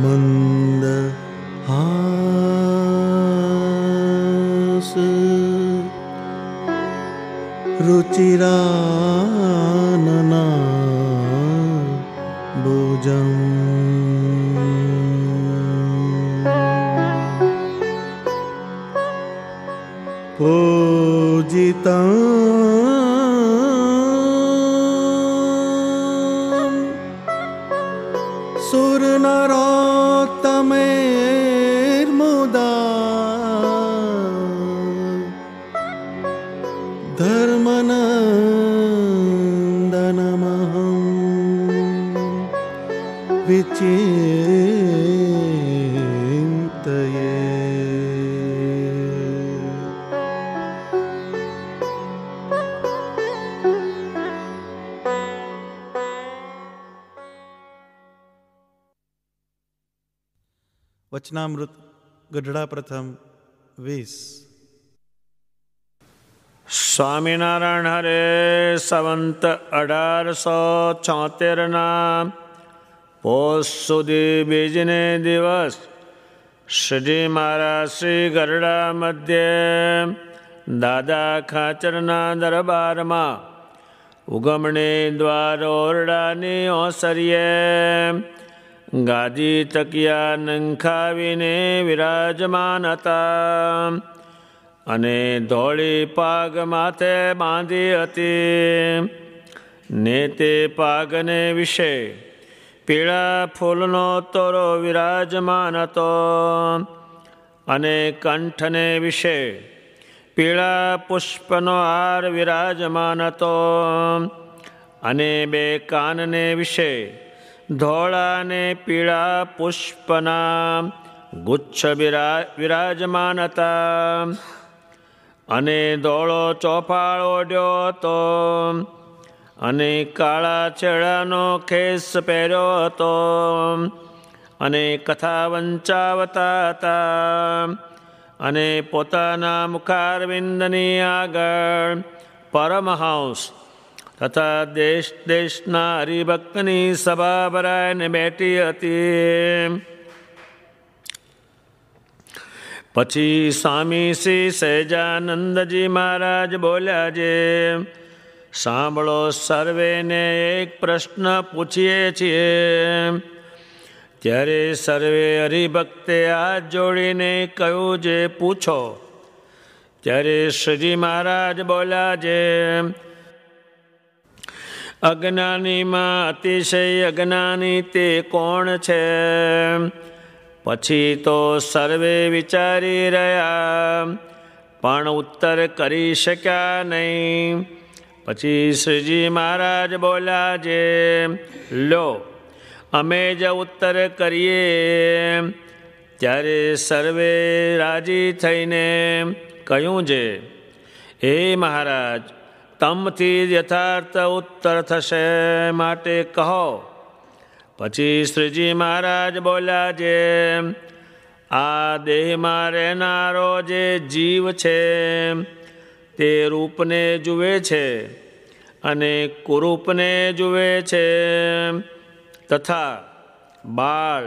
मन्दहास रुचिरानना भुजम् पूजितं सुरनरोत्तमैर्मुदा धर्मनन्दनमहं विचिन्तये। વચનામૃત ગઢડા પ્રથમ 20. સ્વામિનારાયણ હરે સંવંત 1876 પોષ સુધી બીજને દિવસ શ્રીજી મહારાજ શ્રી ગઢડા મધ્યે દાદા ખાચરના દરબારમાં ઉગમણી દ્વાર ઓરડાની ઓસરીએ ગાદી તકિયા નંખાવીને વિરાજમાન હતા અને ધોળી પાગ માથે બાંધી હતી ને તે પાગને વિશે પીળા ફૂલનો તોરો વિરાજમાન હતો અને કંઠને વિશે પીળા પુષ્પનો હાર વિરાજમાન હતો અને બે કાનને વિશે ધોળા ને પીળા પુષ્પના ગુચ્છ વિરાજમાન હતા અને ધોળો ચોફાળ ઓઢ્યો હતો અને કાળા છેડાનો ખેસ પહેર્યો હતો અને કથા વંચાવતા હતા અને પોતાના મુખારવિંદની આગળ પરમહંસ તથા દેશ દેશના હરિભક્તની સભા ભરાઈને બેઠી હતી. પછી સ્વામી શ્રી સહજાનંદજી મહારાજ બોલ્યા છે, સાંભળો, સર્વેને એક પ્રશ્ન પૂછીએ છીએ. ત્યારે સર્વે હરિભક્તે હાથ જોડીને કહ્યું છે, પૂછો. ત્યારે શ્રીજી મહારાજ બોલ્યા છે, અજ્ઞાનીમાં અતિશય અજ્ઞાની તે કોણ છે? પછી તો સર્વે વિચારી રહ્યા પણ ઉત્તર કરી શક્યા નહીં. પછી શ્રીજી મહારાજ બોલ્યા છે, લો અમે જ ઉત્તર કરીએ. ત્યારે સર્વે રાજી થઈને કહ્યું છે, હે મહારાજ, તમથી યથાર્થ ઉત્તર થશે, માટે કહો. પછી શ્રીજી મહારાજ બોલ્યા છે, આ દેહમાં રહેનારો જે જીવ છે તે રૂપને જુએ છે અને કુરૂપને જુએ છે તથા બાળ,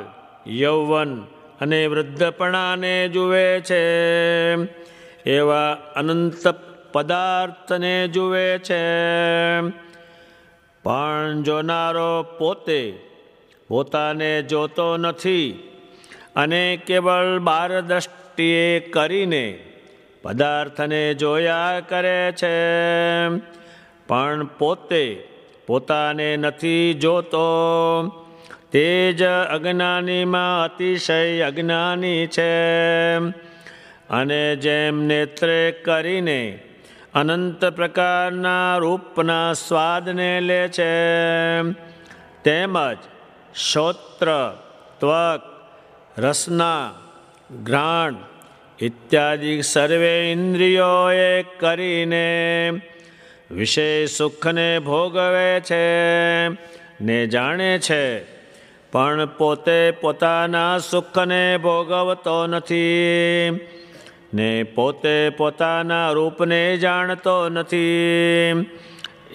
યૌવન અને વૃદ્ધપણાને જુએ છે. એવા અનંત પદાર્થને જુએ છે. પણ જોનારો પોતે પોતાને જોતો નથી અને કેવળ બાર દ્રષ્ટિએ કરીને પદાર્થને જોયા કરે છે. પણ પોતે પોતાને નથી જોતો. તે જ અજ્ઞાનીમાં અતિશય અજ્ઞાની છે. અને જેમ નેત્રે કરીને અનંત પ્રકારના રૂપના સ્વાદને લે છે, તેમજ શ્રોત્ર, ત્વક, રસના, ઘ્રાણ ઇત્યાદિ સર્વે ઇન્દ્રિયોએ કરીને વિષય સુખને ભોગવે છે ને જાણે છે, પણ પોતે પોતાના સુખને ભોગવતો નથી ને પોતે પોતાના રૂપને જાણતો નથી.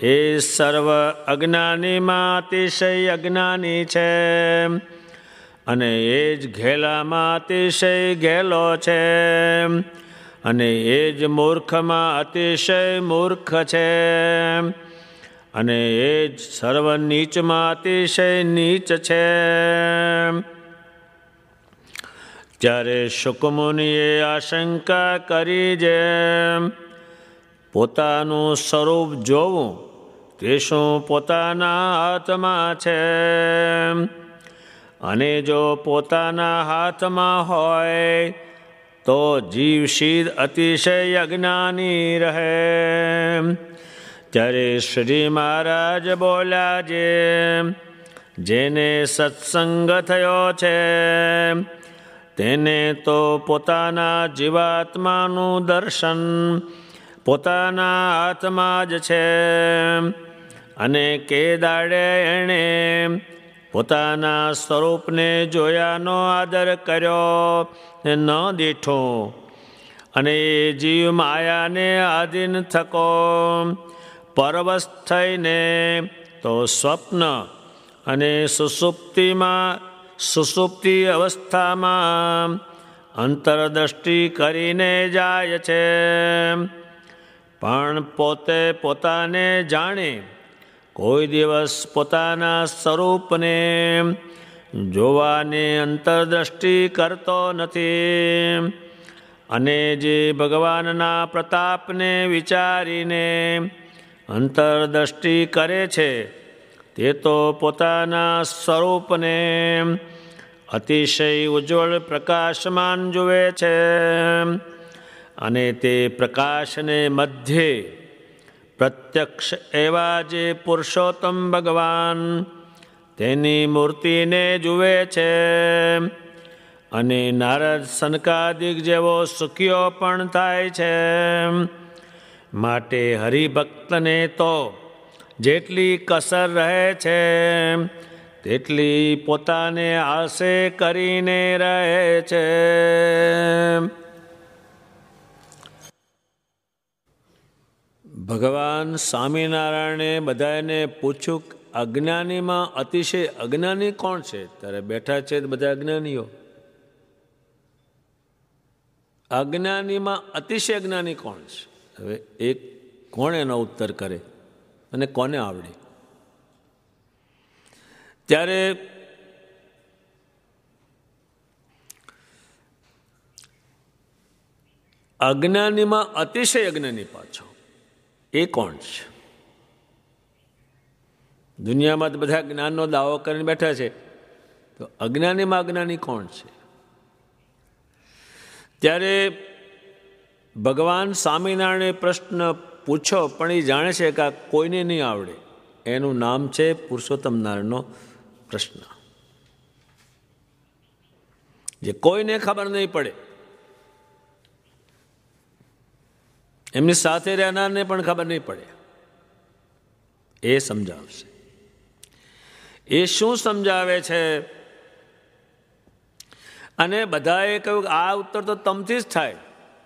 એ સર્વ અજ્ઞાનીમાં અતિશય અજ્ઞાની છે, અને એ જ ઘેલામાં અતિશય ઘેલો છે, અને એ જ મૂર્ખમાં અતિશય મૂર્ખ છે, અને એ જ સર્વ નીચમાં અતિશય નીચ છે. ત્યારે શુકમુનિએ આશંકા કરી જે પોતાનું સ્વરૂપ જોવું તે શું પોતાના હાથમાં છે, અને જો પોતાના હાથમાં હોય તો જીવ સિદ્ધ અતિશય અજ્ઞાની રહે. ત્યારે શ્રી મહારાજ બોલ્યા જેને સત્સંગ થયો છે તેને તો પોતાના જીવાત્માનું દર્શન પોતાના હાથમાં જ છે, અને કે દાડે એણે પોતાના સ્વરૂપને જોયાનો આદર કર્યો ન દીઠો, અને એ જીવ માયાને આધીન થકો પરવશ થઈને તો સ્વપ્ન અને સુષુપ્તિ અવસ્થામાં અંતરદ્રષ્ટિ કરીને જાય છે, પણ પોતે પોતાને જાણે કોઈ દિવસ પોતાના સ્વરૂપને જોવાની અંતરદ્રષ્ટિ કરતો નથી. અને જે ભગવાનના પ્રતાપને વિચારીને અંતરદ્રષ્ટિ કરે છે તે તો પોતાના સ્વરૂપને અતિશય ઉજ્જવળ પ્રકાશમાન જુએ છે, અને તે પ્રકાશને મધ્યે પ્રત્યક્ષ એવા જે પુરુષોત્તમ ભગવાન તેની મૂર્તિને જુએ છે, અને નારદ સનકાદિક જેવો સુખીઓ પણ થાય છે. માટે હરિભક્તને તો જેટલી કસર રહે છે તેટલી પોતાને આશે કરીને રહે છે. ભગવાન સ્વામિનારાયણે બધાને પૂછ્યું અજ્ઞાનીમાં અતિશય અજ્ઞાની કોણ છે? ત્યારે બેઠા છે બધા અજ્ઞાનીઓ. અજ્ઞાનીમાં અતિશય અજ્ઞાની કોણ છે? હવે એક કોણ એનો ઉત્તર કરે અને કોને આવડે? ત્યારે અજ્ઞાનીમાં અતિશય અજ્ઞાની પાછો એ કોણ છે? દુનિયામાં તો બધા જ્ઞાનનો દાવો કરીને બેઠા છે, તો અજ્ઞાનીમાં અજ્ઞાની કોણ છે? ત્યારે ભગવાન સ્વામિનારાયણે પ્રશ્ન પૂછો, પણ એ જાણે છે કે આ કોઈને નહીં આવડે. એનું નામ છે પુરુષોત્તમ નારાયણનો પ્રશ્ન, જે કોઈને ખબર નહીં પડે. એમની સાથે રહેનારને પણ ખબર નહીં પડે. એ સમજાવશે. એ શું સમજાવે છે? અને બધાએ કહ્યું કે આ ઉત્તર તો તમથી જ થાય,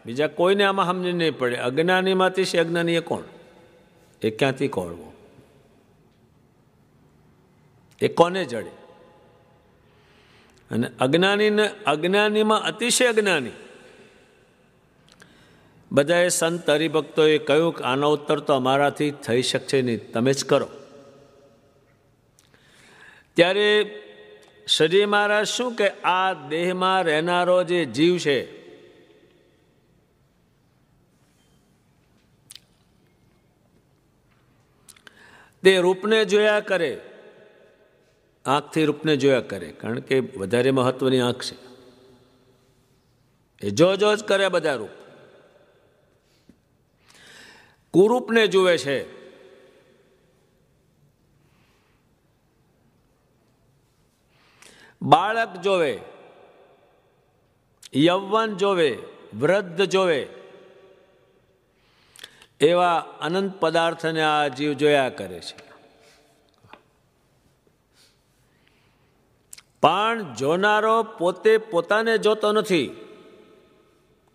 બીજા કોઈને આમાં સમજ નહીં પડે. અજ્ઞાનીમાંથી છે અજ્ઞાની એ કોણ? એ ક્યાંથી કોળવો? એ કોને જડે? અને અજ્ઞાનીમાં અતિશય અજ્ઞાની બધાએ સંત હરિભક્તોએ કહ્યું કે આનો ઉત્તર તો અમારાથી થઈ શકશે નહીં, તમે જ કરો. ત્યારે શ્રીજી મહારાજ શું કે આ દેહમાં રહેનારો જે જીવ છે તે રૂપને જોયા કરે, આંખથી રૂપને જોયા કરે, કારણ કે વધારે મહત્વની આંખ છે. એ જો જ કરે બધા રૂપ. કુરૂપને જુએ છે. બાળક જોવે, યૌવન જોવે, વૃદ્ધ જોવે, એવા અનંત પદાર્થને આ જીવ જોયા કરે છે. પણ જોનારો પોતે પોતાને જોતો નથી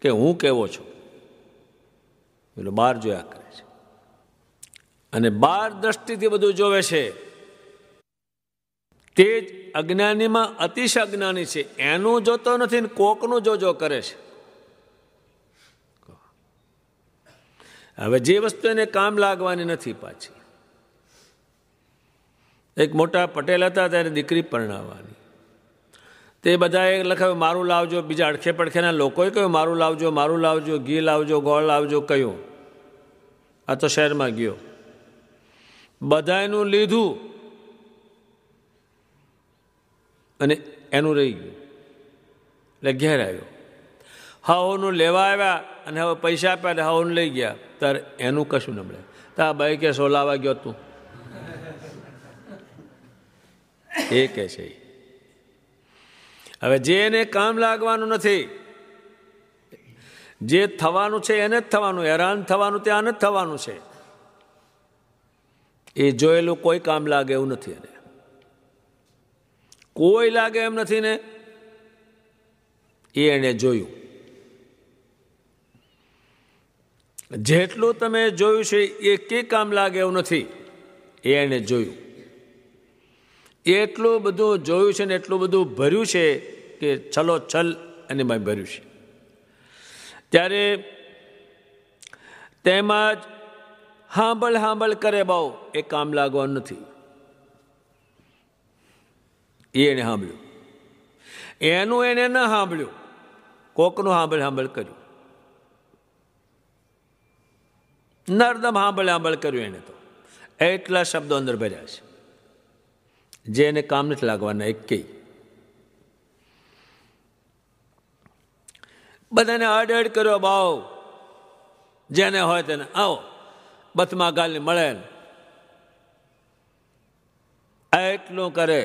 કે હું કેવો છું, એટલે બહાર જોયા કરે છે. અને બાર દ્રષ્ટિથી બધું જોવે છે, તે જ અજ્ઞાનીમાં અતિશય અજ્ઞાની છે. એનું જોતો નથી ને કોકનું જો કરે છે. હવે જે વસ્તુ એને કામ લાગવાની નથી. પાછી એક મોટા પટેલ હતા, ત્યારે દીકરી પરણાવવાની. તે બધાએ લખાયું મારું લાવજો. બીજા અડખે પડખેના લોકોએ કહ્યું મારું લાવજો, મારું લાવજો, ઘી લાવજો, ગોળ લાવજો કહ્યું. આ તો શહેરમાં ગયો, બધાનું લીધું અને એનું રહી ગયું. એટલે ઘેર આવ્યો. હાઓનું લેવા આવ્યા અને હવે પૈસા આપ્યા, હાઓનું લઈ ગયા. ત્યારે એનું કશું ન મળે. તા ભાઈ કે સોલાવા ગયો તું, એ કે છે. હવે જે એને કામ લાગવાનું નથી, જે થવાનું છે એને જ થવાનું, હેરાન થવાનું ત્યાં જ થવાનું છે. એ જોયેલું કોઈ કામ લાગે એવું નથી. એને કોઈ લાગે એમ નથી ને, એ એને જોયું. જેટલું તમે જોયું છે એ કે કામ લાગે એવું નથી, એ એને જોયું. એટલું બધું જોયું છે ને એટલું બધું ભર્યું છે કે છલો છલ એની ભર્યું છે. ત્યારે તેમાં જ હાંભળ કરે બહુ, એ કામ લાગવાનું નથી. એને સાંભળ્યું, એનું એને ન સાંભળ્યું, કોકનું સાંભળ કર્યું. નરદમ સાંભળ કર્યું એને. તો એટલા શબ્દો અંદર ભર્યા છે જે એને કામ નથી લાગવાના. એક કઈ બધાને અડ કર્યો ભાવ, જેને હોય તેને આવો બથમાં ગાલને મળે, એટલું કરે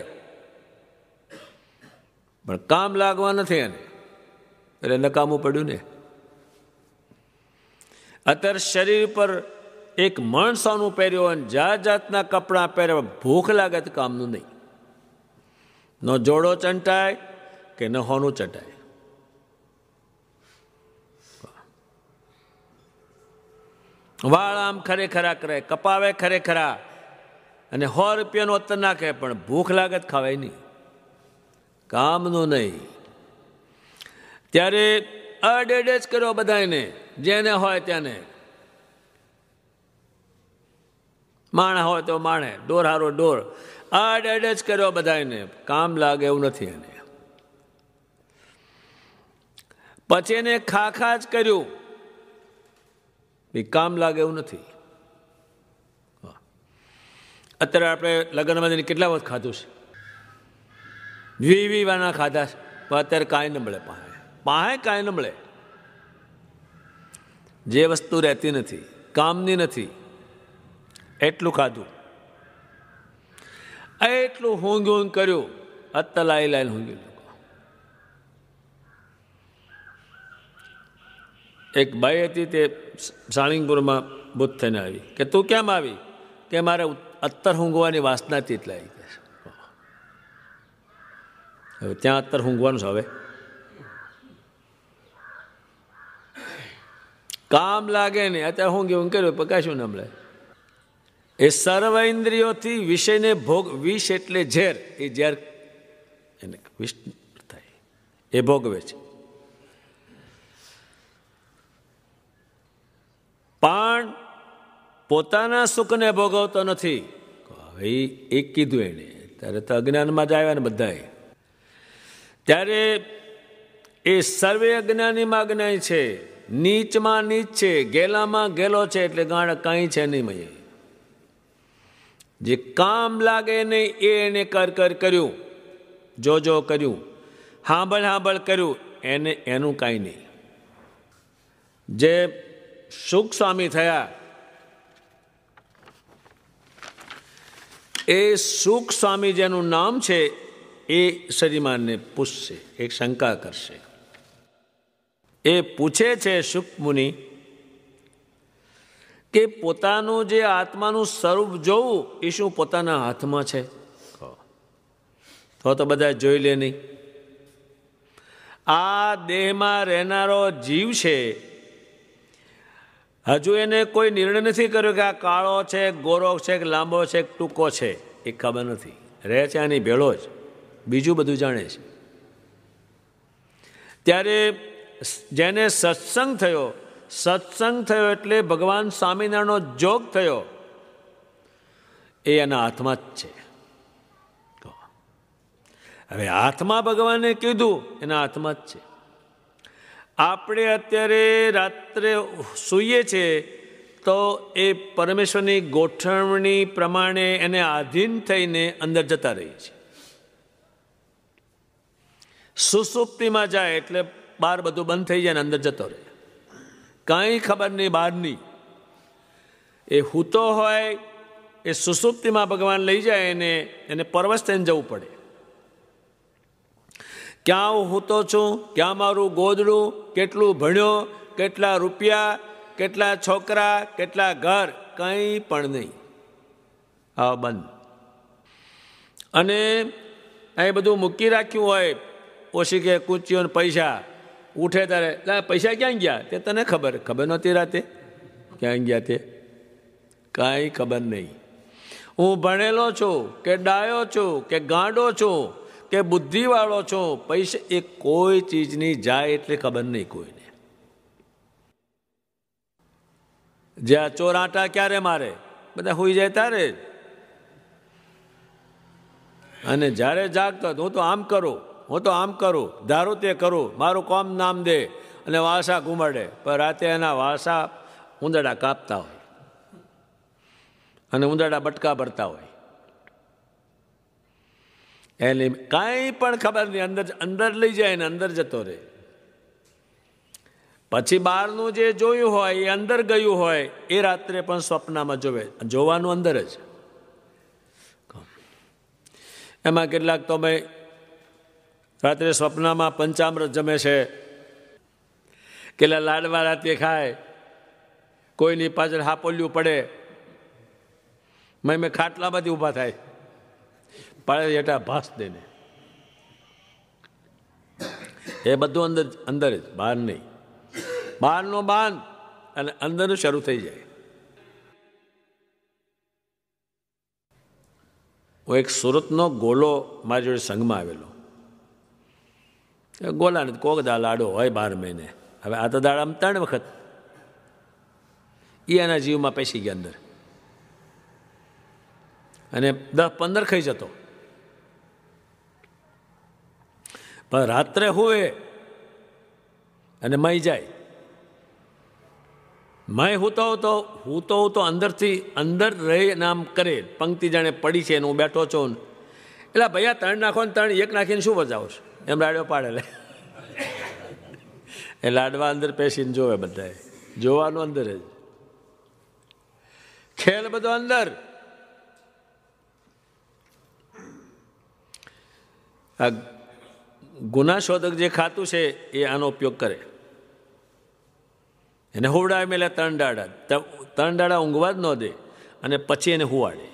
પણ કામ લાગવા નથી એને. એટલે નકામું પડ્યું ને. અત્યારે શરીર પર એક માણસાનું પહેર્યો અને જાત જાતના કપડાં પહેર્યા, ભૂખ લાગે તો કામનું નહીં. ન જોડો ચંટાય કે ન હોનું ચંટાય. વાળ આમ ખરેખરા કરે, કપાવે ખરેખરા, અને 100 રૂપિયાનું અત્તર નાખે, પણ ભૂખ લાગે તો ખાવાય નહીં, કામનું નહીં. ત્યારે અડેડે જ કર્યો બધાને, જેને હોય તેને. માણા હોય તો માણે, ડોર હારો ડોર, અડેડે જ કર્યો બધાને. કામ લાગે એવું નથી એને. પછી એને ખાખા જ કર્યું, કામ લાગે એવું નથી. અત્યારે આપણે લગ્નમાં કેટલા વખત ખાધું છે, વીવાના ખાધા છે, પણ અત્યારે કાંઈ ન મળે. પાસે કાંઈ ન મળે. જે વસ્તુ રહેતી નથી, કામની નથી, એટલું ખાધું, એટલું ઊંઘ કર્યું. અત્તર લાઈ ઊંઘ્યું. એક બાઈ હતી, તે સાળીંગપુરમાં બુદ્ધ થઈને આવી. કે તું કેમ આવી? કે મારે અત્તર ઊંઘવાની વાસનાથી જ લાવી. હવે ત્યાં અત્તર ઊંઘવાનું છે. હવે કામ લાગે નહીં, અત્યારે ઊંઘ કર્યું પણ કશું ન મળે. એ સર્વ ઇન્દ્રિયોથી વિષયને ભોગ, વિષ એટલે ઝેર, એ ઝેર એને વિષ થાય, એ ભોગવે છે. પણ પોતાના સુખને ભોગવતો નથી. હવે એ કીધું એને. ત્યારે તો અજ્ઞાનમાં જ આવ્યા ને બધા. ત્યારે એ સર્વે અજ્ઞાનીમાં અજ્ઞાની છે, નીચમાં નીચ છે, ગેલામાં ગેલો છે. એટલે ગાણ કાંઈ છે નહીં. મય જે કામ લાગે નહીં એ એને કર્યું, જો કર્યું, સાંભળ કર્યું, એને એનું કાંઈ નહીં. જે સુખ સ્વામી થયા, એ સુખ સ્વામી જેનું નામ છે, એ શ્રીમાનને પૂછશે, એક શંકા કરશે. એ પૂછે છે સુખ મુનિ કે પોતાનું જે આત્માનું સ્વરૂપ જોવું એ શું પોતાના હાથમાં છે? તો બધા જોઈ લે નહીં. આ દેહમાં રહેનારો જીવ છે, હજુ એને કોઈ નિર્ણય નથી કર્યો કે આ કાળો છે, ગોરો છે, કે લાંબો છે, કે ટૂંકો છે, એ ખબર નથી. રહે છે આની ભેળો જ, બીજું બધું જાણે છે. ત્યારે જેને સત્સંગ થયો એટલે ભગવાન સ્વામિનારાયણનો જોગ થયો, એ એના હાથમાં જ છે. હવે હાથમાં ભગવાને કીધું, એના હાથમાં જ છે. આપણે અત્યારે રાત્રે સૂઈએ છીએ તો એ પરમેશ્વરની ગોઠવણી પ્રમાણે એને આધીન થઈને અંદર જતા રહીએ છીએ. સુસુપ્તિમાં જાય એટલે બહાર બધું બંધ થઈ જાય ને અંદર જતો રહે, કાંઈ ખબર નહીં બહારની. એ હૂતો હોય એ સુસુપ્તિમાં ભગવાન લઈ જાય એને પરવશ થઈને જવું પડે. ક્યાં હું હૂતો છું, ક્યાં મારું ગોદડું, કેટલું ભણ્યો, કેટલા રૂપિયા, કેટલા છોકરા, કેટલા ઘર, કંઈ પણ નહીં. હા, બંધ. અને અહીં બધું મૂકી રાખ્યું હોય, ઓછી કે કૂચીઓ પૈસા, ઉઠે ત્યારે પૈસા ક્યાં ગયા તે તને ખબર નહોતી રાતે ક્યાં ગયા તે, કાંઈ ખબર નહીં. હું ભણેલો છું કે ડાયો છું કે ગાંડો છું કે બુદ્ધિવાળો છું, પૈસા એ કોઈ ચીજની જાય એટલે ખબર નહીં કોઈને. જ્યાં ચોર આંટા ક્યારે મારે, બધા હોઈ જાય ત્યારે જ. અને જ્યારે જાગતો હું તો આમ કરું, હું તો આમ કરું, ધારું તે કરું, મારું કોમ નામ દે, અને વાસા ઘુમાડે. પણ રાતે એના વાસા ઉંદરડા કાપતા હોય અને ઉંદરડા બટકા ભરતા હોય. એને કાંઈ પણ ખબર નહીં, અંદર લઈ જાય ને અંદર જતો રહે. પછી બહારનું જે જોયું હોય એ અંદર ગયું હોય એ રાત્રે પણ સ્વપ્નમાં જોવાનું અંદર જ. એમાં કેટલાક તો ભાઈ રાત્રે સ્વપ્નમાં પંચામૃત જમે છે, કેટલા લાડવા રાતે ખાય, કોઈની પાછળ હાપોલ્યું પડે, મેં ખાટલામાંથી ઊભા થાય, પાડે હેઠા ભાસ દઈને. એ બધું અંદર જ, બહાર નહીં. બહારનો બાંધ અને અંદરનું શરૂ થઈ જાય. હું એક સુરતનો ગોલો મારી જોડે સંઘમાં આવેલો. ગોલાને કોક દા લાડો હોય 12 મહિને. હવે આ તો દાડામાં 3 વખત એ એના જીવમાં પેસી ગયા અંદર, અને 10-15 ખાઈ જતો. પણ રાત્રે હુએ અને મય જાય. મય હૂતો અંદરથી અંદર રહી નામ કરે, પંક્તિ જાણે પડી છે, હું બેઠો છું. એટલે ભૈયા 3 નાખો ને 3 1 નાખીને શું બચાવો છો, એમ લાડવા પાડે લે. એ લાડવા અંદર પેસીને જોવે, બધાએ જોવાનું અંદર જ, ખેલ બધો અંદર. આ ગુનાશોધક જે ખાતું છે એ આનો ઉપયોગ કરે. એને હુવડાવે મેલે 3 દાડા ઊંઘવા જ ન દે, અને પછી એને હુવાડે,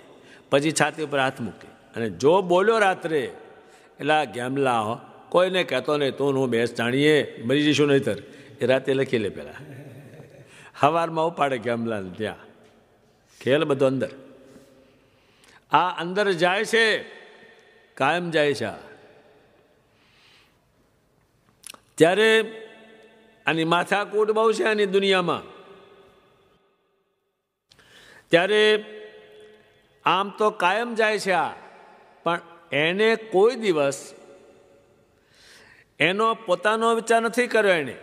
પછી છાતી ઉપર હાથ મૂકે. અને જો બોલ્યો રાત્રે એટલે આ ગેમલા કોઈને કહેતો નહીં, તું હું બેસ જાણીએ મરી જઈશું નહીંતર, એ રાતે લખી લે. પેલા સવારમાં ઉપાડે ગેમલાને, ત્યાં ખેલ બધો અંદર. આ અંદર જાય છે, કાયમ જાય છે. ત્યારે આની માથાકૂટ બહુ છે આની દુનિયામાં. ત્યારે આમ તો કાયમ જાય છે આ, પણ એને કોઈ દિવસ એનો પોતાનો વિચાર નથી કર્યો. એને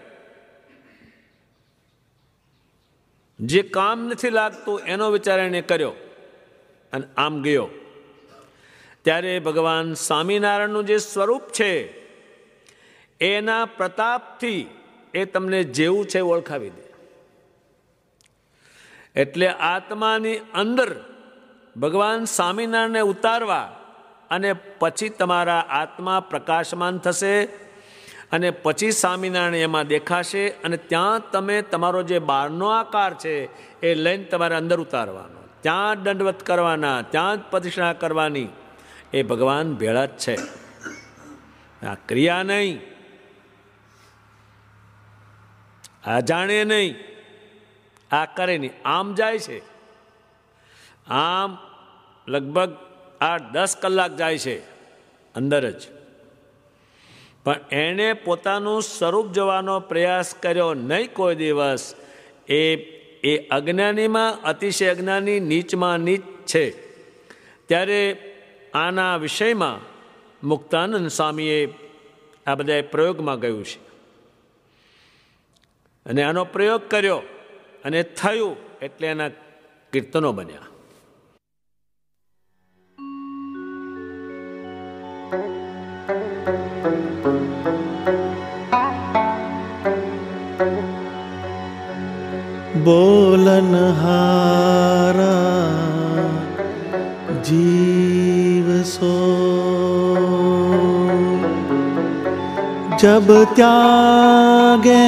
જે કામ નથી લાગતું એનો વિચાર એને કર્યો અને આમ ગયો. ત્યારે ભગવાન સ્વામિનારાયણનું જે સ્વરૂપ છે એના પ્રતાપથી એ તમને જેવું છે ઓળખાવી દે. એટલે આત્માની અંદર ભગવાન સ્વામિનારાયણને ઉતારવા, અને પછી તમારા આત્મા પ્રકાશમાન થશે, અને પછી સ્વામિનારાયણ એમાં દેખાશે, અને ત્યાં તમે તમારો જે બહારનો આકાર છે એ લઈને તમારે અંદર ઉતારવાનો, ત્યાં દંડવત કરવાના, ત્યાં જ પ્રદક્ષિણા કરવાની. એ ભગવાન ભેળા જ છે, આ ક્રિયા નહીં, આ જાણે નહીં, આ કરે નહીં, આમ જાય છે, આમ લગભગ 8-10 કલાક જાય છે અંદર જ, પણ એણે પોતાનું સ્વરૂપ જોવાનો પ્રયાસ કર્યો નહીં કોઈ દિવસ. એ અજ્ઞાનીમાં અતિશય અજ્ઞાની, નીચમાં નીચ છે. ત્યારે આના વિષયમાં મુક્તાનંદ સ્વામીએ આ બધા પ્રયોગમાં ગયું છે અને આનો પ્રયોગ કર્યો અને થયું એટલે એના કીર્તનો બન્યા. बोलनहारा जीव सो जब त्यागे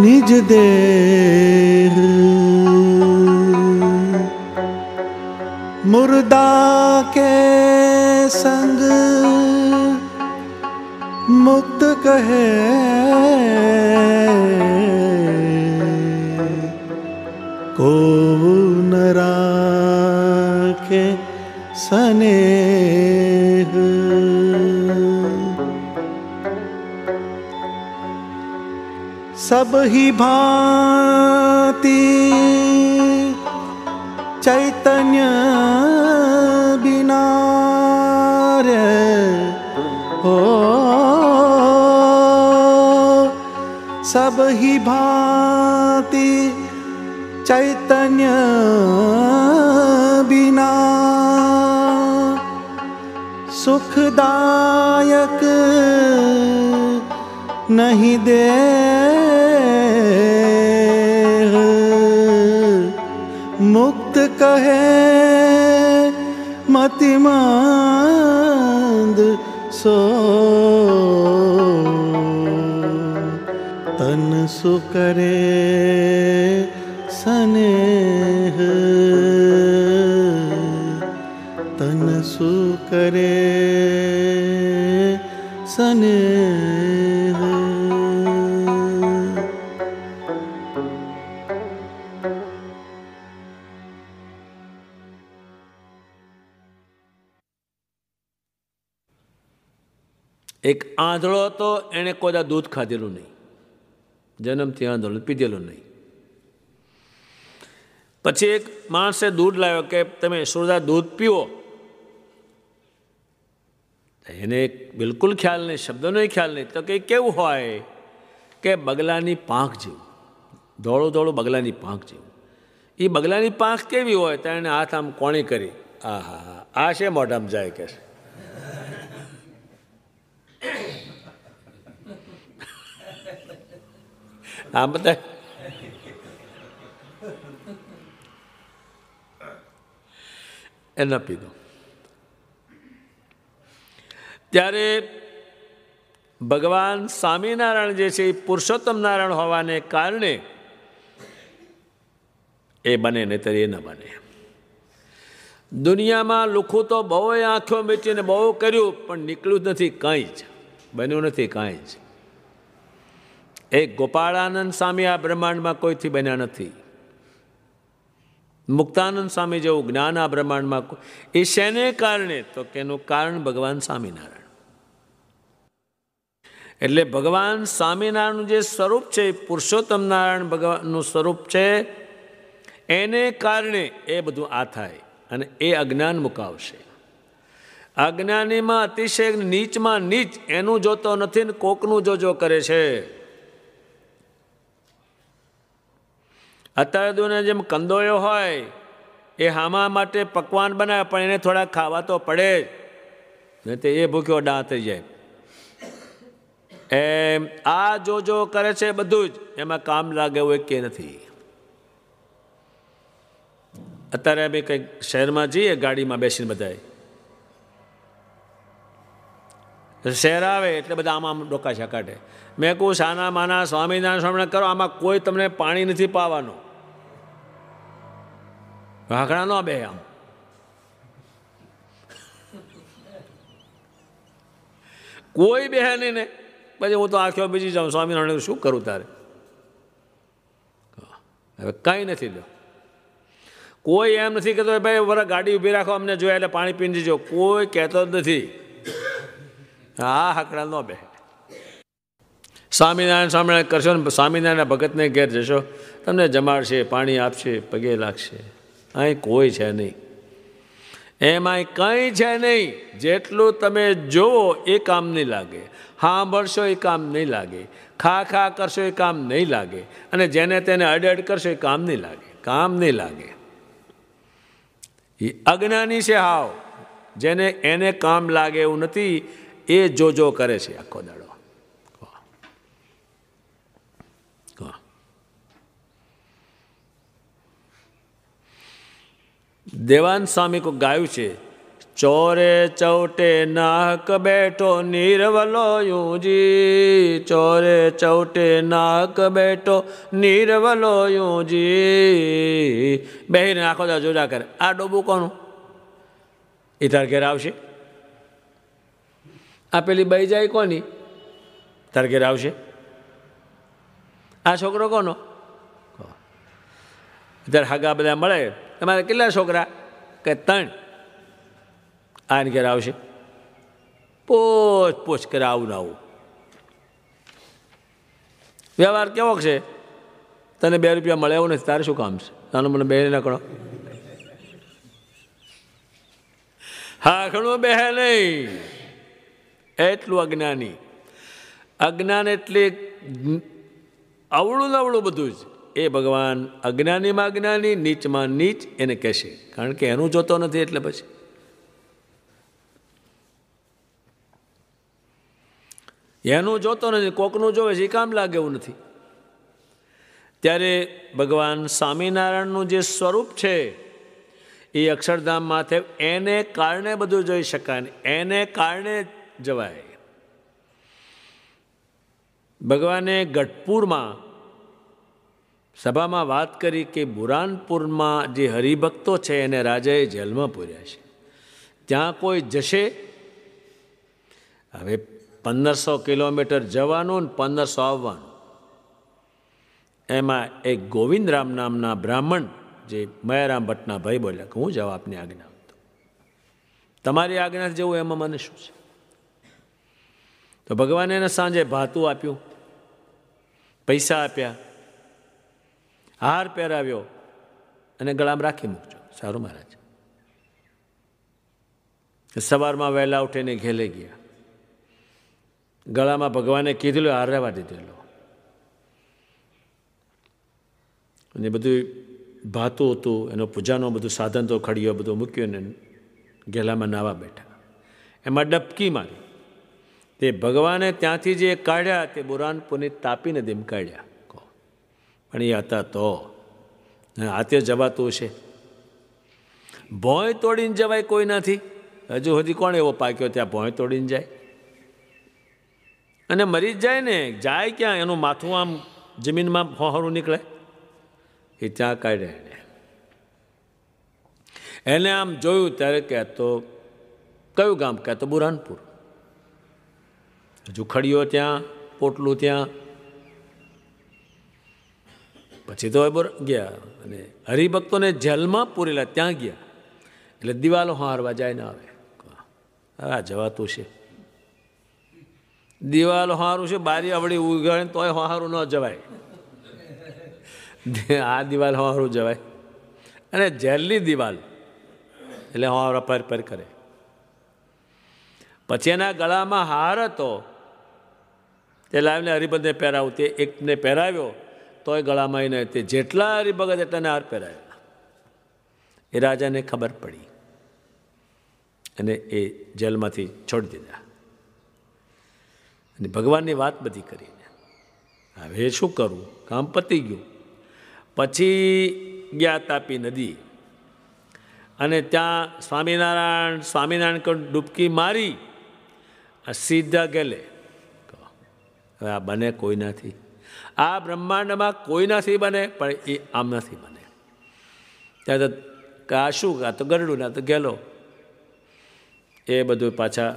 निज देह मुर्दा के संग मुक्त कहे को न राखे स्नेह सब ही भांति चैतन्य बिना रे हो सब ही भांति चैतन्य बिना सुखदायक नहीं दे मुक्त कहे मतिमंद सो तन सुकरे स्नेह तन सुकरे स्नेह. એક આંધળો હતો, એણે કોઈ દૂધ ખાધેલું નહીં, જન્મથી આંધળો, પીધેલું નહીં. પછી એક માણસે દૂધ લાવ્યો કે તમે સુરદા દૂધ પીવો. એને બિલકુલ ખ્યાલ નહીં, શબ્દોનો ખ્યાલ નહીં. તો કે કેવું હોય કે બગલાની પાંખ જેવું, ધોળું ધોળું બગલાની પાંખ જેવું. એ બગલાની પાંખ કેવી હોય? તો એને હાથ આમ કોણી કરી, આ હા હા આ છે મોઢામાં જાય કે છે. આ બધા એના પીધું. ત્યારે ભગવાન સ્વામિનારાયણ જે છે એ પુરુષોત્તમ નારાયણ હોવાને કારણે એ બને, નહીતર એ ન બને. દુનિયામાં લુખું તો બહુ આંખો મીચીને બહુ કર્યું, પણ નીકળ્યું જ નથી, કાંઈ જ બન્યું નથી, કાંઈ જ. એક ગોપાળાનંદ સ્વામી આ બ્રહ્માંડમાં કોઈથી બન્યા નથી. મુક્તાનંદ સ્વામી જેવું જ્ઞાન આ બ્રહ્માંડમાં એ શેને કારણે? તો કે એનું કારણ ભગવાન સ્વામિનારાયણ. એટલે ભગવાન સ્વામિનારાયણનું જે સ્વરૂપ છે, પુરુષોત્તમ નારાયણ ભગવાનનું સ્વરૂપ છે, એને કારણે એ બધું આ થાય અને એ અજ્ઞાન મુકાવશે. અજ્ઞાનીમાં અતિશય નીચમાં નીચ એનું જોતો નથી ને કોકનું જોજો કરે છે. અત્યારે દુનિયા જેમ કંદોયો હોય એ હામા માટે પકવાન બનાવે, પણ એને થોડા ખાવા તો પડે જ, નહીં તો એ ભૂખ્યો ડાં થઈ જાય. એમ આ જો કરે છે બધું જ, એમાં કામ લાગે એવું કે નથી. અત્યારે અમે કંઈક શહેરમાં જઈએ, ગાડીમાં બેસીને બધાય શહેર આવે એટલે બધા આમાં ડોકાશા કાઢે. મેં કહું સાના માના સ્વામિનારાયણ સ્વામિનારાયણ કરો, આમાં કોઈ તમને પાણી નથી પાવાનું, ભાખડા ન બે, આમ કોઈ બે નહીં ને. પછી હું તો આંખો બીજી જાઉં, સ્વામિનારાયણ શું કરું તારે? હવે કાંઈ નથી લો. કોઈ એમ નથી કહેતો ભાઈ વરા ગાડી ઊભી રાખો, અમને જોયા એટલે પાણી પીને જજો, કોઈ કહેતો જ નથી. હા હાકડા ન બે. સ્વામિનારાયણ સ્વામિનારાયણ કરશો ને સ્વામિનારાયણ ભગતને ઘેર જશો, તમને જમાડશે, પાણી આપશે, પગે લાગશે. અહીં કોઈ છે નહીં, એમાંય કંઈ છે નહીં. જેટલું તમે જોવો એ કામ નહીં લાગે, સાંભળશો એ કામ નહીં લાગે, ખા ખા કરશો એ કામ નહીં લાગે, અને જેને તેને અડ કરશો એ કામ નહીં લાગે, કામ નહીં લાગે. એ અજ્ઞાની છે હાવ. જેને એને કામ લાગે એવું નથી, એ જો કરે છે આખો દાડો. દેવાન સ્વામી કો ગાયું છે, ચોરે ચૌટે નાહક બેઠો નિર્વલો યુજી, ચોરે ચૌટે નાહક બેઠો નિર્વલો યુજી. બેહીને આખો દા જોડા કરે. આ ડોબું કોનું? એ તાર ઘેર આવશે. આ પેલી બઈ જાય કોની? તાર ઘેર આવશે. આ છોકરો કોનો? ત્યારે હાગા બધા મળે, તમારે કેટલા છોકરા? કે 3. આને ઘેર આવશે. પૂછ કરે આવું ને આવું. વ્યવહાર કેવો છે? તને 2 રૂપિયા મળે એવું નથી, તારે શું કામ છે? તાનું મને બે નકળો. હા ઘણું બે નહીં. એટલું અજ્ઞાની. અજ્ઞાન એટલે અવળું નવળું બધું જ. એ ભગવાન અજ્ઞાનીમાં અજ્ઞાની, નીચમાં નીચ એને કહેશે, કારણ કે એનું જોતો નથી. એટલે પછી એનું જોતો નથી, કોકનું જોવે છે, એ કામ લાગે એવું નથી. ત્યારે ભગવાન સ્વામિનારાયણનું જે સ્વરૂપ છે એ અક્ષરધામમાં થયું, એને કારણે બધું જોઈ શકાય ને એને કારણે જવાય. ભગવાને ગઢપુરમાં સભામાં વાત કરી કે બુરાનપુરમાં જે હરિભક્તો છે એને રાજાએ જેલમાં પૂર્યા છે. ત્યાં કોઈ જશે? હવે 1500 કિલોમીટર જવાનું ને 1500 આવવાનું. એમાં એક ગોવિંદરામ નામના બ્રાહ્મણ, જે મયારામ ભટ્ટના ભાઈ, બોલ્યા કે હું જાઉં આપની આજ્ઞા. તમારી આજ્ઞા જેવું એમાં મને શું છે? તો ભગવાને એને સાંજે ભાતું આપ્યું, પૈસા આપ્યા, હાર પહેરાવ્યો અને ગળામાં રાખી મૂકજો. સારું મહારાજ. સવારમાં વહેલા ઉઠીને ઘેલે ગયા. ગળામાં ભગવાને કીધેલું હાર રહેવા દીધેલો, અને બધું ભાતું હતું, એનો પૂજાનો બધું સાધન તો ખડીયો બધું મૂક્યું ને ગેલામાં નાવા બેઠા. એમાં ડબકી મારી. તે ભગવાને ત્યાંથી જે કાઢ્યા તે બુરાનપુરની તાપી નદીમાં કાઢ્યા. પણ એ હતા તો હાથે જવાતું છે? ભોંય તોડીને જવાય કોઈ નથી. હજુ સુધી કોણ એવો પાક્યો ત્યાં ભોંય તોડીને જાય? અને મરી જ જાય ને. જાય ક્યાં? એનું માથું આમ જમીનમાં હોહરું નીકળે. એ ત્યાં કાઢ્યા એને આમ જોયું ત્યારે કહેતો, કયું ગામ? કહેતો બુરાનપુર. હજુ ખડીયો ત્યાં, પોટલું ત્યાં. પછી તો ગયા અને હરિભક્તોને જેલમાં પૂરેલા ત્યાં ગયા. એટલે દિવાલો હારવા જાય ને આવે. હા જવાતું છે. દિવાલો હારું છે, બારી આવડી ઉગાડે તોય હારું ન જવાય. આ દિવાલ હારું જવાય. અને જેલની દિવાલ એટલે હારા પર કરે. પછી એના ગળામાં હાર હતો, તે લાવીને હરિભક્તને પહેરાવું. તે એકને પહેરાવ્યો તોય ગળામાં એને તે જેટલા હરિભગત એટલાને હાર પહેરાવ્યા. એ રાજાને ખબર પડી અને એ જેલમાંથી છોડી દીધા. અને ભગવાનની વાત બધી કરીને હવે શું કરવું? કામ પતી ગયું. પછી ગયા તાપી નદી અને ત્યાં સ્વામિનારાયણ ડૂબકી મારી સીધા ગેલે. હવે આ બને કોઈ નથી. આ બ્રહ્માંડમાં કોઈ નથી બને, પણ એ આમ નથી બને. ત્યાં તો આ શું? આ તો ગરડું, ના તો ગેલો. એ બધું પાછા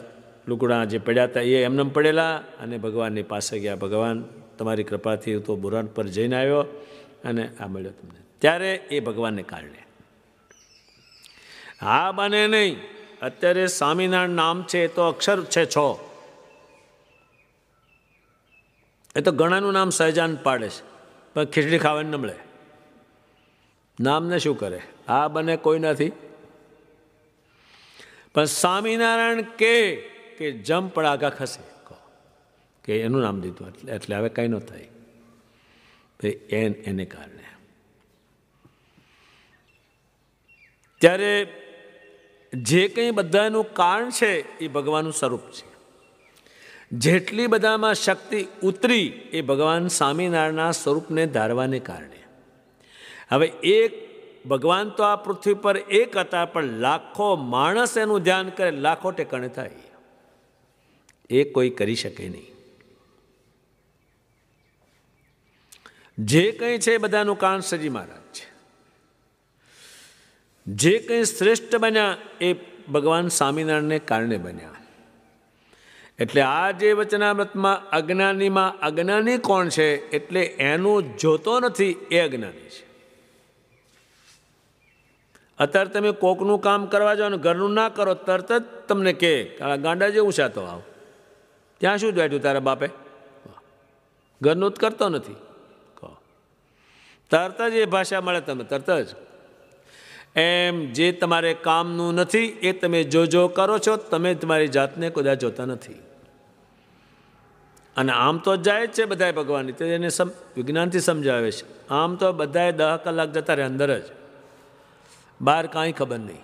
લુગડા જે પડ્યા હતા એ એમને પડેલા અને ભગવાનની પાસે ગયા. ભગવાન તમારી કૃપાથી તો બુરાન પર જઈને આવ્યો, અને આ મળ્યો તમને, ત્યારે એ ભગવાનને કારણે. આ બને નહીં. અત્યારે સ્વામિનારાયણ નામ છે એ તો અક્ષર છે 6, એ તો ઘણાનું નામ સહજાન પાડે છે, પણ ખીચડી ખાવાની ન મળે. નામને શું કરે? આ બને કોઈ નથી. પણ સ્વામિનારાયણ કે જમ પડાગા ખસે, કે એનું નામ દીધું એટલે હવે કંઈ ન થાય. એને કારણે ત્યારે જે કંઈ બધાનું કારણ છે એ ભગવાનનું સ્વરૂપ છે. જેટલી બધામાં શક્તિ ઉતરી એ ભગવાન સ્વામિનારાયણના સ્વરૂપને ધારવાને કારણે. હવે એક ભગવાન તો આ પૃથ્વી પર એક હતા, પણ લાખો માણસ એનું ધ્યાન કરે, લાખો ટેકાણે થાય. એ કોઈ કરી શકે નહીં. જે કંઈ છે એ બધાનું કારણ શ્રીજી મહારાજ છે. જે કંઈ શ્રેષ્ઠ બન્યા એ ભગવાન સ્વામિનારાયણને કારણે બન્યા. એટલે આ જે વચનામૃતમાં અજ્ઞાનીમાં અજ્ઞાની કોણ છે, એટલે એનું જોતો નથી એ અજ્ઞાની છે. અત્યારે તમે કોકનું કામ કરવા જાઓ ને ઘરનું ના કરો, તરત જ તમને કહે ગાંડા જેવું છે તો આવ, ત્યાં શું બેઠું તારા બાપે, ઘરનું જ કરતો નથી. તરત જ એ ભાષા મળે તમને, તરત જ. એમ જે તમારે કામનું નથી એ તમે જો કરો છો, તમે તમારી જાતને કદાચ જોતા નથી. અને આમ તો જાય જ છે બધાએ ભગવાનની, તે એને વિજ્ઞાનથી સમજાવે છે. આમ તો બધાએ 10 કલાક જતા રહે અંદર જ, બહાર કાંઈ ખબર નહીં.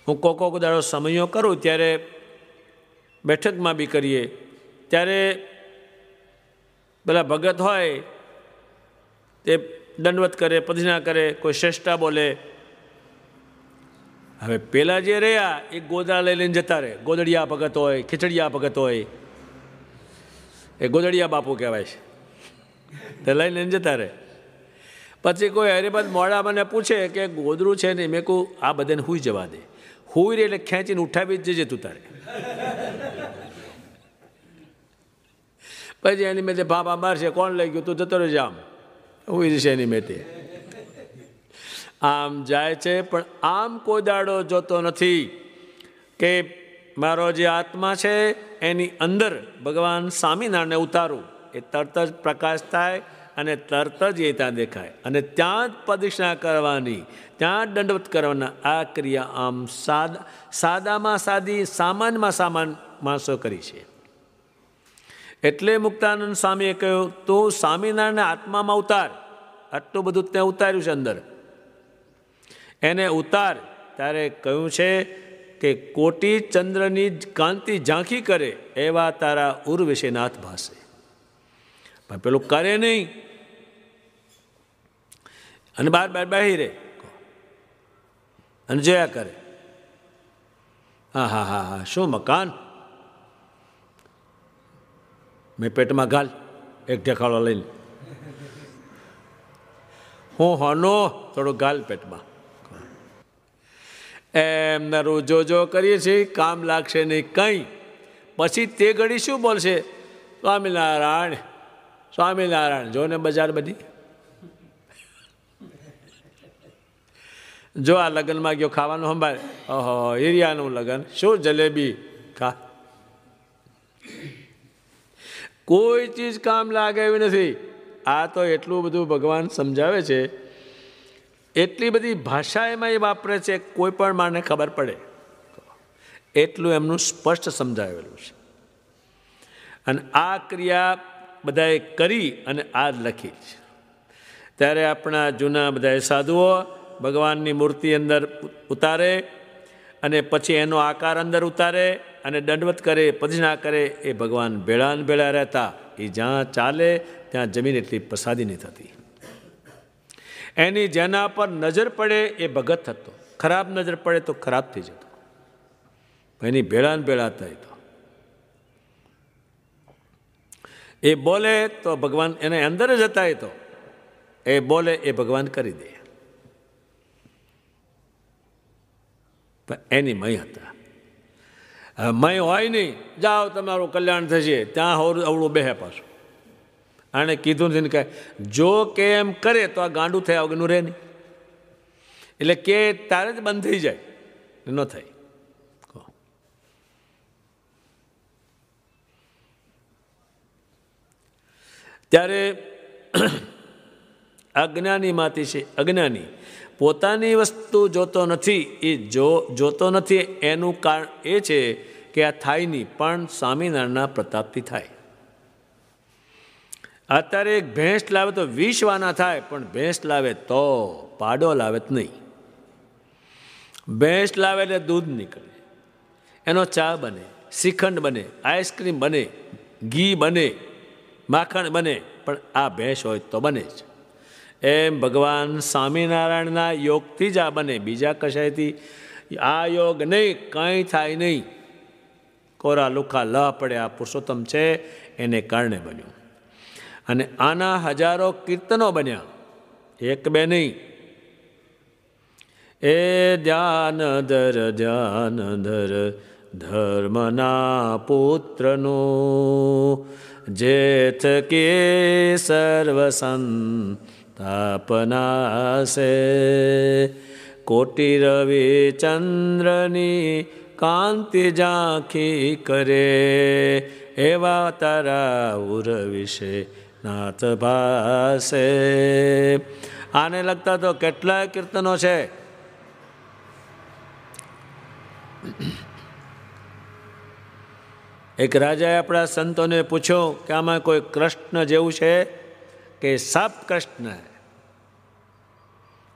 હું કોકો દાડો સમયો કરું ત્યારે બેઠકમાં બી કરીએ, ત્યારે પેલા ભગત હોય તે દંડવત કરે, પધના કરે, કોઈ શ્રેષ્ઠા બોલે. હવે પેલા જે રહ્યા એ ગોદડા લઈને જતા રહે. ગોદડિયા ભગત હોય, ખીચડિયા ભગત હોય, એ ગોદડિયા બાપુ કહેવાય છે, તે લઈને જતા રહે. પછી કોઈ હરિભક્ત મોડા મને પૂછે કે ગોદડું છે ને, મેં કહું આ બધાને હુઈ જવા દે. હુઈ રે એટલે ખેંચીને ઉઠાવી જ જજે તું તારે. પછી એની મેં ભાપા મારશે, કોણ લઈ ગયું, તું જતો રહેજે, આમ હુઈ જશે એની મેટે. આમ જાય છે, પણ આમ કોઈ દાડો જોતો નથી કે મારો જે આત્મા છે એની અંદર ભગવાન સ્વામિનારાયણને ઉતારું, એ તરત જ પ્રકાશ થાય અને તરત જ એ ત્યાં દેખાય. અને ત્યાં જ પ્રદક્ષિણા કરવાની, ત્યાં જ દંડવત કરવાના. આ ક્રિયા આમ સાદામાં સાદી, સામાન્યમાં સામાન્ય માણસો કરી છે. એટલે મુક્તાનંદ સ્વામીએ કહ્યું, તું સ્વામિનારાયણને આત્મામાં ઉતાર. આટલું બધું ત્યાં ઉતાર્યું છે અંદર, એને ઉતાર. ત્યારે કહ્યું છે કે કોટી ચંદ્રની કાંતિ ઝાંખી કરે એવા તારા ઉર્વિશે નાથ ભાસે. પણ પેલું કરે નહીં અને બાર બેહી રહે અને જોયા કરે. હા, શું મકાન, મેં પેટમાં ઘાલ એક ઢેખાડો લઈને, હું હોનો થોડું ઘાલ પેટમાં. એમ જો કરીએ છીએ, કામ લાગશે નહીં કંઈ. પછી તે ઘડી શું બોલશે? સ્વામિનારાયણ સ્વામિનારાયણ. જો ને બજાર બધી, જો આ લગ્નમાં ગયો ખાવાનું સંભાળે, ઓહો હિરિયાનું લગ્ન, શું જલેબી ખા. કોઈ ચીજ કામ લાગે એવી નથી. આ તો એટલું બધું ભગવાન સમજાવે છે, એટલી બધી ભાષા એમાં એ વાપરે છે, કોઈ પણ માણસને ખબર પડે એટલું એમનું સ્પષ્ટ સમજાવેલું છે. અને આ ક્રિયા બધાએ કરી અને આ જ લખી છે. ત્યારે આપણા જૂના બધા સાધુઓ ભગવાનની મૂર્તિ અંદર ઉતારે અને પછી એનો આકાર અંદર ઉતારે અને દંડવત કરે, પ્રદક્ષિણા કરે. એ ભગવાન ભેળા ને ભેળા રહેતા. એ જ્યાં ચાલે ત્યાં જમીન એટલી પ્રસાદી નહીં થતી. એની જેના પર નજર પડે એ ભગત થતો, ખરાબ નજર પડે તો ખરાબ થઈ જતો. એની ભેળા ને ભેળા થાય તો એ બોલે તો ભગવાન એને અંદર જ હતા. એ તો એ બોલે એ ભગવાન કરી દે. એની મય હતા. મય હોય નહીં, જાઓ તમારું કલ્યાણ થશે, ત્યાં અવળું બેહે પાછું. આણે કીધું નથી કે જો કે એમ કરે તો આ ગાંડું થયા વગરનું રહે નહીં, એટલે કે તારે જ બંધ થઈ જાય, ન થાય. ત્યારે અજ્ઞાનીમાંથી છે અજ્ઞાની પોતાની વસ્તુ જોતો નથી. એ જોતો નથી એનું કારણ એ છે કે આ થાય નહીં, પણ સ્વામિનારાયણના પ્રતાપથી થાય. અત્યારે એક ભેંસ લાવે તો 20 વાના થાય, પણ ભેંસ લાવે તો પાડો લાવે તો નહીં. ભેંસ લાવે એટલે દૂધ નીકળે, એનો ચા બને, શ્રીખંડ બને, આઈસ્ક્રીમ બને, ઘી બને, માખણ બને, પણ આ ભેંસ હોય તો બને જ. એમ ભગવાન સ્વામિનારાયણના યોગથી જ આ બને, બીજા કશાયથી આ યોગ નહીં, કંઈ થાય નહીં. કોરા લુખા લ પડે આ પુરુષોત્તમ છે એને કારણે બન્યું. અને આના હજારો કીર્તનો બન્યા, એક બે નહીં. એ ધ્યાનધર ધર્મના પુત્રનું જેથ કે સર્વસંતાપનાશે, કોટી રવિ ચંદ્રની કાંતિ ઝાંખી કરે, એવા તારા ઉર વિશે નાથ ભાસે. આને લગતા તો કેટલાય કીર્તનો છે. એક રાજાએ આપણા સંતોને પૂછ્યું કે આમાં કોઈ કૃષ્ણ જેવું છે કે સબ કૃષ્ણ?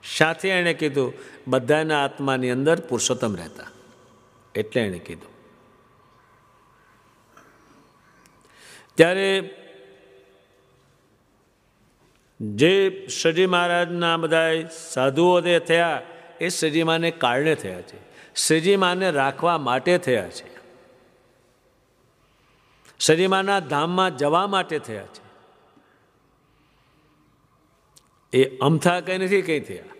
સાથે એણે કીધું બધાના આત્માની અંદર પુરુષોત્તમ રહેતા, એટલે એણે કીધું. ત્યારે જે શ્રીજી મહારાજના બધા સાધુઓ જે થયા એ શ્રીજી માને કારણે થયા છે, શ્રીજી માને રાખવા માટે થયા છે, શ્રીજી માના ધામમાં જવા માટે થયા છે. એ અમથા કંઈ નથી કંઈ થયા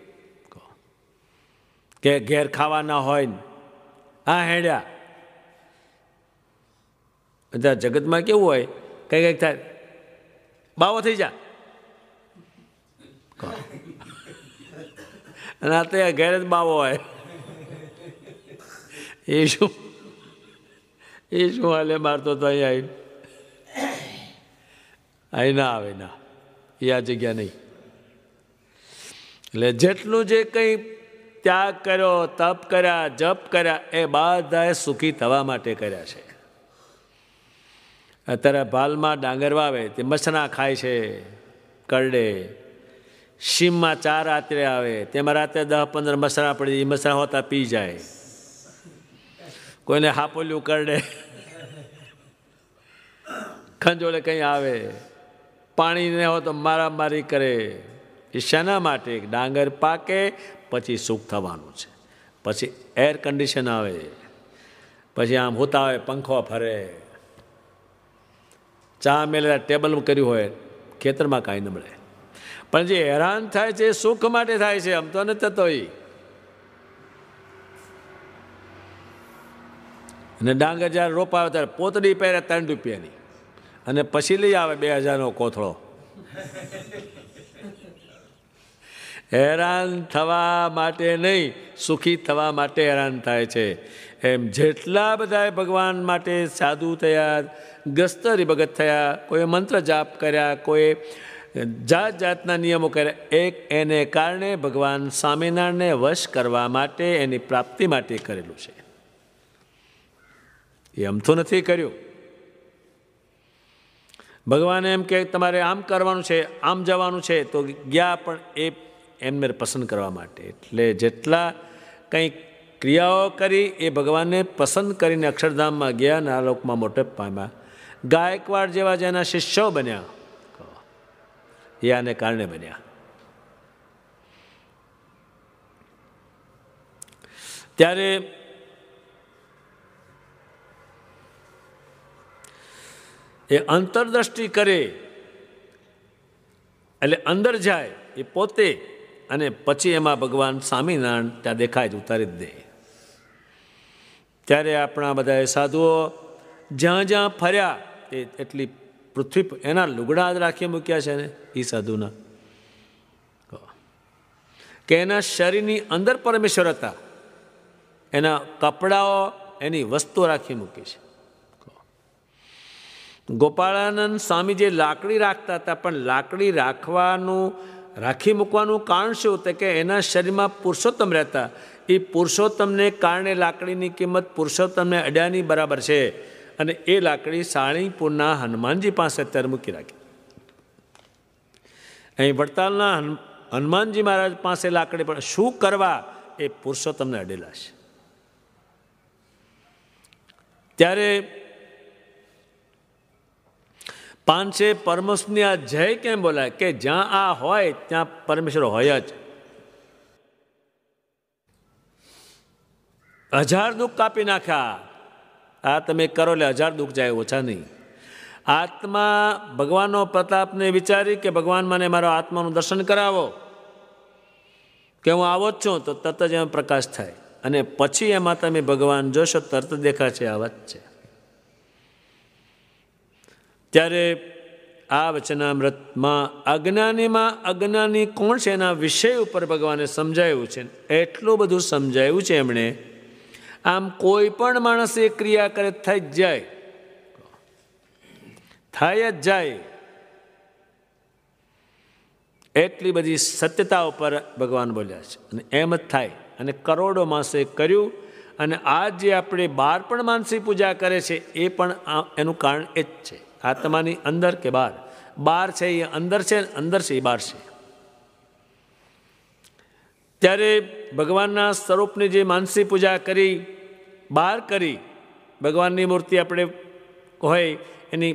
કે ઘેર ખાવાના હોય ને આ હેડ્યા. બધા જગતમાં કેવું હોય, કઈ કંઈક થાય બાવો થઈ જા, અને આ તો ઘેર જ બાવો હોય. એ શું હાલે મારતો તો અહીં ના આવે ના, એ આ જગ્યા નહીં. એટલે જેટલું જે કંઈ ત્યાગ કર્યો, તપ કર્યા, જપ કર્યા, એ બધાએ સુખી થવા માટે કર્યા છે. અત્યારે ભાલમાં ડાંગર વાવે તે મસણા ખાય છે, કરડે. સીમમાં 4 રાત્રે આવે, તેમાં રાત્રે 10-15 મસણા પડી, એ મસણા હોતા પી જાય. કોઈને હાપોલ્યું કરડે, ખંજોળે કંઈ આવે, પાણી ન હોય તો મારામારી કરે. એ શાના માટે? ડાંગર પાકે પછી સુખ થવાનું છે, પછી એર કન્ડિશન આવે, પછી આમ હોતા હોય, પંખો ફરે, ચા મેલેલા ટેબલ કર્યું હોય, ખેતરમાં કાંઈ ન મળે. પણ જે હેરાન થાય છે એ સુખ માટે થાય છે, આમ તો નથી થતો. અને ડાંગર જ્યારે રોપાવે ત્યારે પોતડી પહેરે 3 રૂપિયાની, અને પછી લઈ આવે 2000નો કોથળો. હેરાન થવા માટે નહીં, સુખી થવા માટે હેરાન થાય છે. એમ જેટલા બધા ભગવાન માટે સાધુ થયા, ગસ્તરી ભગત થયા, કોઈ મંત્ર જાપ કર્યા, કોઈ જાત જાતના નિયમો કર્યા, એક એને કારણે ભગવાન સ્વામિનારાયણને વશ કરવા માટે, એની પ્રાપ્તિ માટે કરેલું છે. એ અમથું નથી કર્યું. ભગવાને એમ કે તમારે આમ કરવાનું છે, આમ જવાનું છે, તો ગયા, પણ એ એમને પસંદ કરવા માટે. એટલે જેટલા કંઈ ક્રિયાઓ કરી એ ભગવાનને પસંદ કરીને અક્ષરધામમાં ગયા અને આ લોકમાં મોટપ પામ્યા. ગાયકવાડ જેવા જેના શિષ્યો બન્યા એ આને કારણે બન્યા. ત્યારે એ અંતરદ્રષ્ટિ કરે એટલે અંદર જાય એ પોતે, અને પછી એમાં ભગવાન સ્વામિનારાયણ ત્યાં દેખાય જ, ઉતારી જ દે. ત્યારે આપણા બધા સાધુઓ જ્યાં જ્યાં ફર્યા એટલી પૃથ્વી એના લુગડા જ રાખી મૂક્યા છે ને એ સાધુના, કે એના શરીરની અંદર પરમેશ્વર હતા, એના કપડાઓ એની વસ્તુઓ રાખી મૂકી છે. ગોપાળાનંદ સ્વામી જે લાકડી રાખતા હતા, પણ લાકડી રાખી મૂકવાનું કારણ શું? તો કે એના શરીરમાં પુરુષોત્તમ રહેતા, એ પુરુષોત્તમને કારણે લાકડીની કિંમત પુરુષોત્તમને અડ્યાની બરાબર છે. અને એ લાકડી સાળીપુરના હનુમાનજી પાસે અત્યારે મૂકી રાખી. અહીં વડતાલના હનુમાનજી મહારાજ પાસે લાકડી પણ શું કરવા? એ પુરુષોત્તમને અડેલા છે. ત્યારે પાંચે પરમહંસની આ જય કેમ બોલાય? કે જ્યાં આ હોય ત્યાં પરમેશ્વર હોય જ. 1000 દુઃખ કાપી નાખ્યા. આ તમે કરો એટલે 1000 દુઃખ જાય, ઓછા નહીં. આત્મા ભગવાનનો પ્રતાપને વિચારી કે ભગવાન મને મારો આત્માનું દર્શન કરાવો, કે હું આવો જ છું, તો તરત જ એમાં પ્રકાશ થાય. અને પછી એમાં તમે ભગવાન જોશો, તરત દેખાશે આ વાત છે. ત્યારે આ વચનામૃતમાં અજ્ઞાની કોણ છે એના વિષય ઉપર ભગવાને સમજાવ્યું છે. એટલું બધું સમજાવ્યું છે એમણે. આમ કોઈ પણ માણસ એ ક્રિયા કરે થઈ જ જાય. એટલી બધી સત્યતા ઉપર ભગવાન બોલ્યા છે. અને એમ જ થાય. અને કરોડો માણસે કર્યું. અને આ જે આપણે 12 પણ માનસી પૂજા કરે છે, એ પણ એનું કારણ એ જ છે. આત્માની અંદર કે બહાર? બહાર છે એ અંદર છે, અંદર છે એ બહાર છે. ત્યારે ભગવાનના સ્વરૂપની જે માનસી પૂજા કરી, બહાર કરી, ભગવાનની મૂર્તિ આપણે હોય એને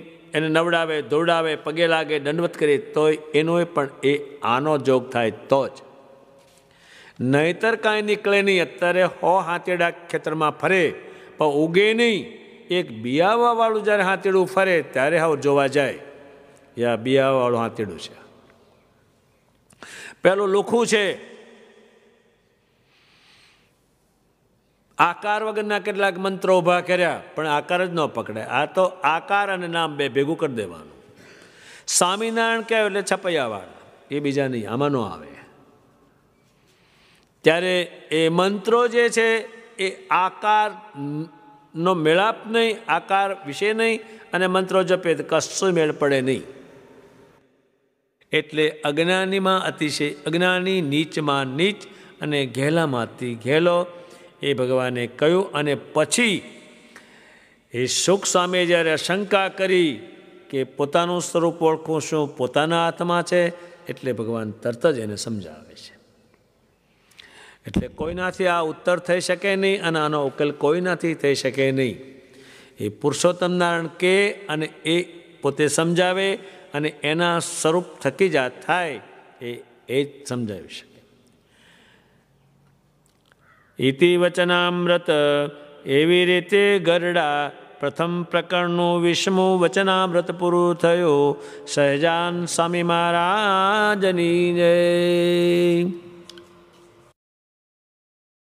નવડાવે, દોડાવે, પગે લાગે, દંડવત કરે, તો એનો પણ એ આનો જોગ થાય તો જ. નહીતર કાંઈ નીકળે નહીં. અત્યારે 100 હાથેડા ખેતરમાં ફરે પણ ઉગે નહીં. એક બિયાવાવાળું જ્યારે હાથેડું ફરે ત્યારે હાવ જોવા જાય, યા બિયાવાવાળું હાથેડું છે. પેલું લુખું છે, આકાર વગરના કેટલાક મંત્રો ઊભા કર્યા, પણ આકાર જ ન પકડાય. આ તો આકાર અને નામ બે ભેગું કરી દેવાનું. સ્વામિનારાયણ કહેવાય એટલે છપૈયાવાળા, એ બીજા નહીં, આમાં ન આવે. ત્યારે એ મંત્રો જે છે એ આકાર નો મેળાપ નહીં, આકાર વિશે નહીં. અને મંત્રો જપે તો કશું મેળ પડે નહીં. એટલે અજ્ઞાનીમાં અતિશય અજ્ઞાની, નીચમાં નીચ અને ઘેલામાંથી ઘેલો, એ ભગવાને કહ્યું. અને પછી એ સુખ સામે જ્યારે શંકા કરી કે પોતાનું સ્વરૂપ ઓળખું શું, પોતાના હાથમાં છે, એટલે ભગવાન તરત જ એને સમજાવે છે. એટલે કોઈનાથી આ ઉત્તર થઈ શકે નહીં અને આનો ઉકેલ કોઈનાથી થઈ શકે નહીં. એ પુરુષોત્તમ નારાયણ કે અને એ પોતે સમજાવે અને એના સ્વરૂપ થકી જ થાય એ જ સમજાવી શકે. ઇતિ વચનામૃત. એવી રીતે ગરડા પ્રથમ પ્રકરણનું 20મું વચનામૃત પૂરું થયું. સહજાન સ્વામી મહારાજની જય.